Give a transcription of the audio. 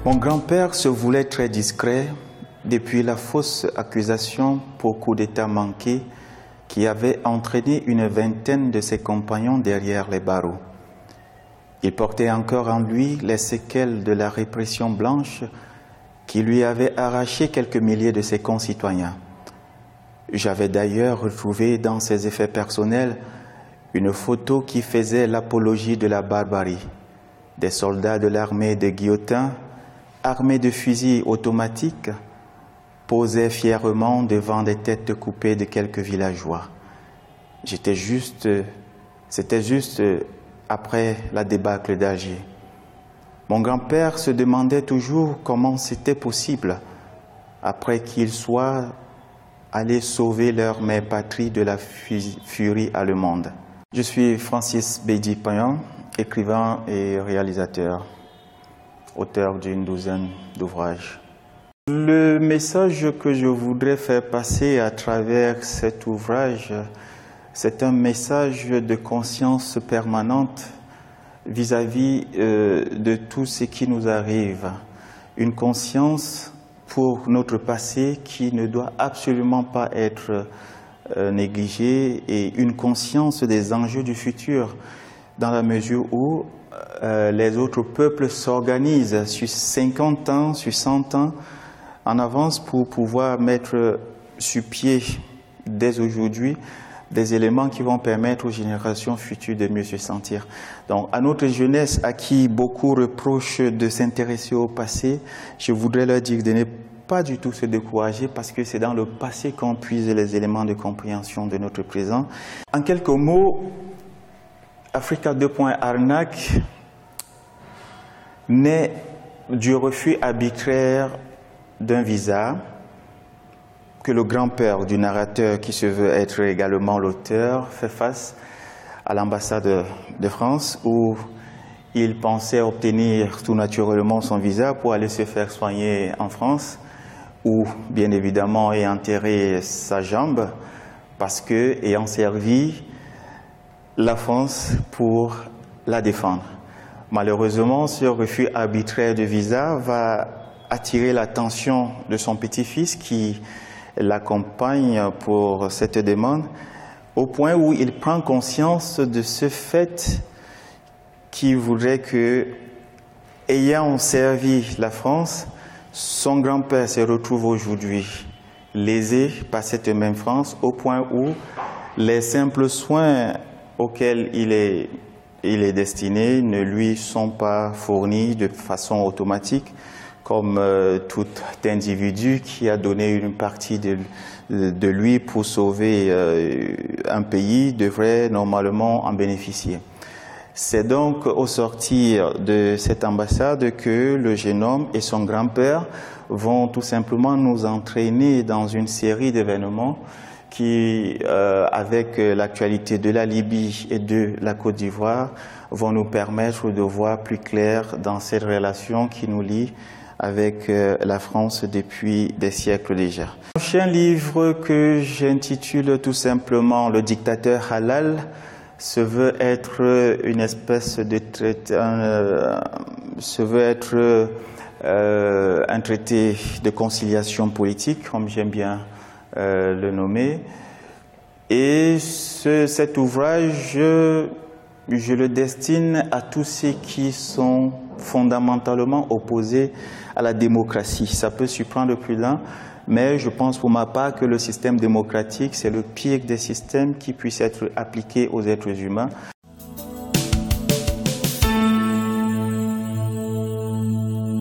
Mon grand-père se voulait très discret depuis la fausse accusation pour coup d'État manqué qui avait entraîné une vingtaine de ses compagnons derrière les barreaux. Il portait encore en lui les séquelles de la répression blanche qui lui avait arraché quelques milliers de ses concitoyens. J'avais d'ailleurs retrouvé dans ses effets personnels une photo qui faisait l'apologie de la barbarie. Des soldats de l'armée de Guillotin, armés de fusils automatiques, posaient fièrement devant des têtes coupées de quelques villageois. C'était juste après la débâcle d'Alger. Mon grand-père se demandait toujours comment c'était possible, après qu'ils soient allés sauver leur mère patrie de la furie allemande. Je suis Francis Bédi Payan, écrivain et réalisateur, auteur d'une douzaine d'ouvrages. Le message que je voudrais faire passer à travers cet ouvrage, c'est un message de conscience permanente vis-à-vis de tout ce qui nous arrive. Une conscience pour notre passé qui ne doit absolument pas être négligée et une conscience des enjeux du futur dans la mesure où les autres peuples s'organisent sur 50 ans, sur 100 ans en avance pour pouvoir mettre sur pied dès aujourd'hui des éléments qui vont permettre aux générations futures de mieux se sentir. Donc, à notre jeunesse, à qui beaucoup reprochent de s'intéresser au passé, je voudrais leur dire de ne pas du tout se décourager parce que c'est dans le passé qu'on puise les éléments de compréhension de notre présent. En quelques mots, Africa 2. Arnaque naît du refus arbitraire d'un visa que le grand-père du narrateur, qui se veut être également l'auteur, fait face à l'ambassade de France où il pensait obtenir tout naturellement son visa pour aller se faire soigner en France où, bien évidemment, est enterré sa jambe parce que, ayant servi la France pour la défendre. Malheureusement, ce refus arbitraire de visa va attirer l'attention de son petit-fils qui l'accompagne pour cette demande, au point où il prend conscience de ce fait qu'il voudrait que, ayant servi la France, son grand-père se retrouve aujourd'hui lésé par cette même France, au point où les simples soins auxquels il est destiné ne lui sont pas fournis de façon automatique, comme tout individu qui a donné une partie de lui pour sauver un pays devrait normalement en bénéficier. C'est donc au sortir de cette ambassade que le jeune homme et son grand-père vont tout simplement nous entraîner dans une série d'événements qui, avec l'actualité de la Libye et de la Côte d'Ivoire, vont nous permettre de voir plus clair dans cette relation qui nous lie avec la France depuis des siècles déjà. Le prochain livre que j'intitule tout simplement « Le dictateur halal » se veut être une espèce de un traité de conciliation politique, comme j'aime bien le nommer. Et cet ouvrage, je le destine à tous ceux qui sont fondamentalement opposés à la démocratie. Ça peut surprendre plus d'un, mais je pense pour ma part que le système démocratique, c'est le pire des systèmes qui puisse être appliqué aux êtres humains.